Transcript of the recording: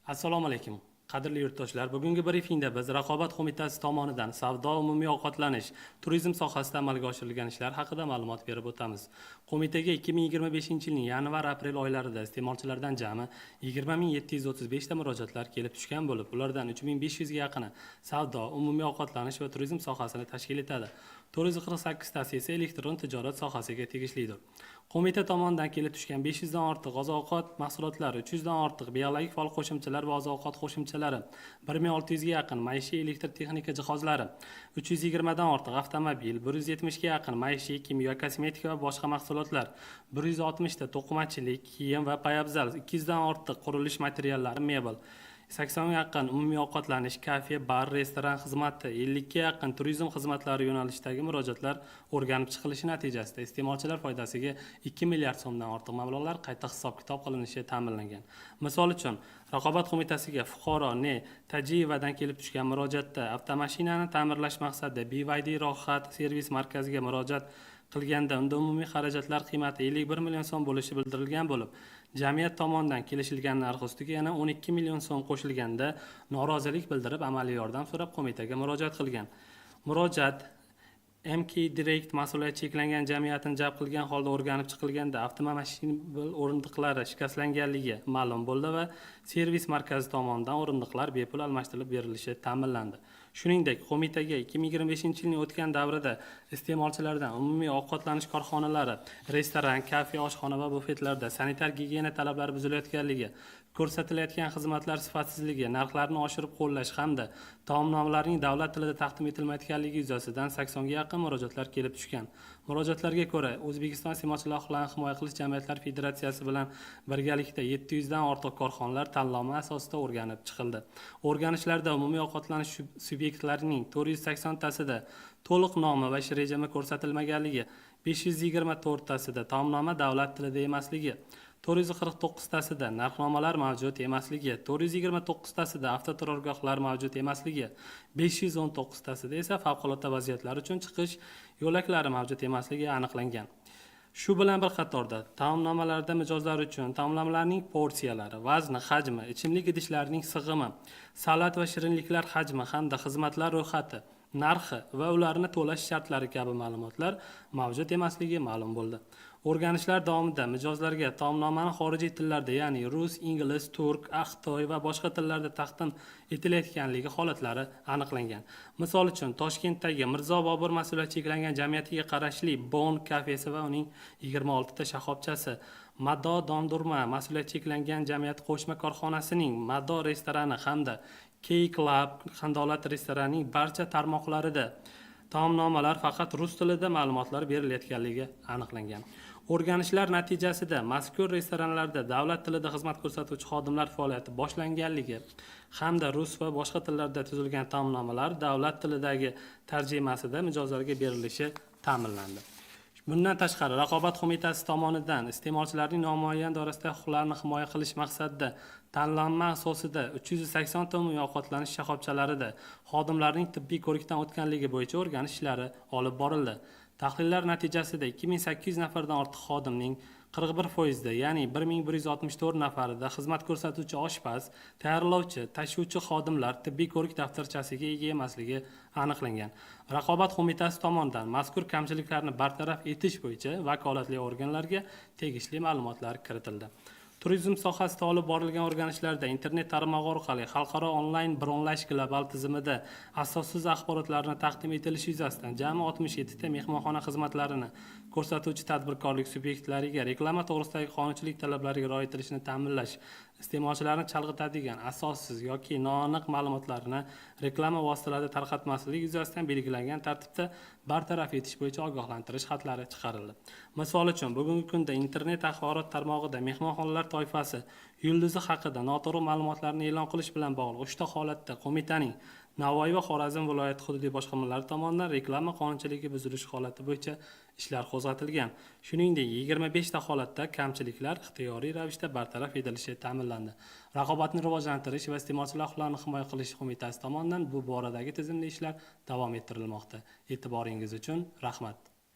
Assalomu alaykum. Qadrli yurtdoshlar, bugungi brifingda biz Raqobat qo'mitasi tomonidan savdo, umumiy ovqatlanish, turizm sohasida amalga oshirilgan ishlar haqida ma'lumot berib o'tamiz. Qo'mitaga 2025-yilning yanvar-aprel oylarida iste'molchilardan jami 20.735 ta murojaatlar kelib tushgan bo'lib, ulardan 3.500 ga yaqini savdo, umumiy ovqatlanish va turizm sohasini tashkil etadi. 448 tasi esa elektron tijorat sohasiga tegishlidir. Qo'mita tomonidan kelib tushgan 500 dan ortiq oziq-ovqat mahsulotlari, 300 dan ortiq biologik fol qo'shimchalari va oziq-ovqat qo'shimchalari, 1600 ga yaqin maishiy elektr texnika jihozlari, 320 dan ortiq avtomobil, 170 ga yaqin maishiy, kimyo, kosmetika va boshqa mahsulotlar, 160 ta to'qimachilik, kiyim va poyabzal, 200 dan ortiq qurilish materiallari, mebel, 80 ga yaqin umumiy ovqatlanish, kafe, bar, restoran xizmati, 50 ga yaqin turizm xizmatlari yo'nalishidagi murojaatlar o'rganib chiqilishi natijasida iste'molchilar foydasiga 2 milliard so'mdan ortiq mablag'lar qayta hisob-kitob qilinishi ta'minlangan. Misol uchun, Raqobat qo'mitasiga fuqaro Tajiyevadan kelib tushgan murojaatda avtomashinani ta'mirlash maqsadida BYD Rohat servis markaziga murojaat qilganda unda umumiy xarajatlar qiymati 51 million so'm bo'lishi bildirilgan bo'lib, jamiyat tomonidan kelishilgan narx ustiga yana 12 million so'm qo'shilganda norozilik bildirib amaliy yordam so'rab qo'mitaga murojaat qilgan. Murojaat MK Direct mas'uliyati cheklangan jamiyatini jalb qilgan holda o'rganib chiqilganda avtomashina o'rindiqlari shikastlanganligi ma'lum bo'ldi va servis markazi tomonidan o'rindiqlar bepul almashtirib berilishi ta'minlandi. Shuningdek, qo'mitaga 2025-yilning o'tgan davrida iste'molchilardan umumiy ovqatlanish korxonalari, restoran, kafe, oshxona va bufetlarda sanitar gigiyena talablari buzilayotganligi, ko'rsatilayotgan xizmatlar sifatsizligi, narxlarni oshirib qo'llash hamda taomnomalarning davlat tilida taqdim etilmayotganligi yuzasidan 80 ga yaqin murojaatlar kelib tushgan. Murojaatlarga ko'ra, O'zbekiston iste'molchilar huquqlarini himoya qilish jamiyatlari federatsiyasi bilan birgalikda 700 dan ortiq korxonalar tanlov asosida o'rganib chiqildi. O'rganishlarda umumiy ovqatlanish subyektlarining 480 tasida to'liq nomi va ish rejimi ko'rsatilmaganligi, 524 tasida taomnoma davlat tilida emasligi, 449 tasida narxnomalar mavjud emasligi, 429 tasida avtoturargohlar mavjud emasligi, 519 tasida esa favqulodda vaziyatlar uchun chiqish yo'laklari mavjud emasligi aniqlangan. Shu bilan bir qatorda taomnomalarda mijozlar uchun taomnomalarning porsiyalari, vazni, hajmi, ichimlik idishlarining sig'imi, salat va shirinliklar hajmi hamda xizmatlar ro'yxati, narxi va ularni to'lash shartlari kabi ma'lumotlar mavjud emasligi ma'lum bo'ldi. O'rganishlar davomida mijozlarga taomnomani xorijiy tillarda, ya'ni rus, ingliz, turk, xitoy va boshqa tillarda taqdim etilayotganligi holatlari aniqlangan. Misol uchun, Toshkentdagi Mirzo Bobur mas'uliyati cheklangan jamiyatiga qarashli Bon kafesi va uning 26 ta shoxobchasi, Mado Dondurma mas'uliyati cheklangan jamiyat qo'shma korxonasining Mado restorani hamda K-Club Qandolat restoranining barcha tarmoqlarida taomnomalar faqat rus tilida ma'lumotlar berilayotganligi aniqlangan. O'rganishlar natijasida mazkur restoranlarda davlat tilida xizmat ko'rsatuvchi xodimlar faoliyati boshlanganligi hamda rus va boshqa tillarda tuzilgan taomnomalar davlat tilidagi tarjimasida mijozlarga berilishi ta'minlandi. Bundan tashqari, Raqobat qo'mitasi tomonidan iste'molchilarning nomuayyan doirasidagi huquqlarini himoya qilish maqsadida tanlanma asosida 380 ta umumiy ovqatlanish shoxobchalarida xodimlarning tibbiy ko'rikdan o'tganligi bo'yicha o'rganish ishlari olib borildi. Tahlillar natijasida 2800 nafardan ortiq xodimning 41%, ya'ni 1164 nafarida xizmat ko'rsatuvchi oshpaz, tayyorlovchi, tashuvchi xodimlar tibbiy ko'rik daftarchasiga ega emasligi aniqlangan. Raqobat qo'mitasi tomonidan mazkur kamchiliklarni bartaraf etish bo'yicha vakolatli organlarga tegishli ma'lumotlar kiritildi. Turizm sohasida olib borilgan o'rganishlarda internet tarmog'i orqali xalqaro onlayn bronlash global tizimida asossiz axborotlarni taqdim etilishi yuzasidan jami 67 ta mehmonxona xizmatlarini ko'rsatuvchi tadbirkorlik subyektlariga reklama to'g'risidagi qonunchilik talablariga rioya etilishini ta'minlash, iste'molchilarni chalg'itadigan asossiz yoki noaniq ma'lumotlarni reklama vositalarida tarqatmaslik yuzasidan belgilangan tartibda bartaraf etish bo'yicha ogohlantirish xatlari chiqarildi. Misol uchun, bugungi kunda internet axborot tarmog'ida mehmonxonalar toifasi yulduzi haqida noto'g'ri ma'lumotlarni e'lon qilish bilan bog'liq 3 ta holatda qo'mitaning Navoiy va Xorazm viloyat hududiy boshqarmalari tomonidan reklama qonunchiligi buzilishi holati bo'yicha ishlar qo'zg'atilgan. Shuningdek, 25 ta holatda kamchiliklar ixtiyoriy ravishda bartaraf etilishi ta'minlandi. Raqobatni rivojlantirish va iste'molchilar huquqlarini himoya qilish qo'mitasi tomonidan bu boradagi tizimli ishlar davom ettirilmoqda. E'tiboringiz uchun rahmat.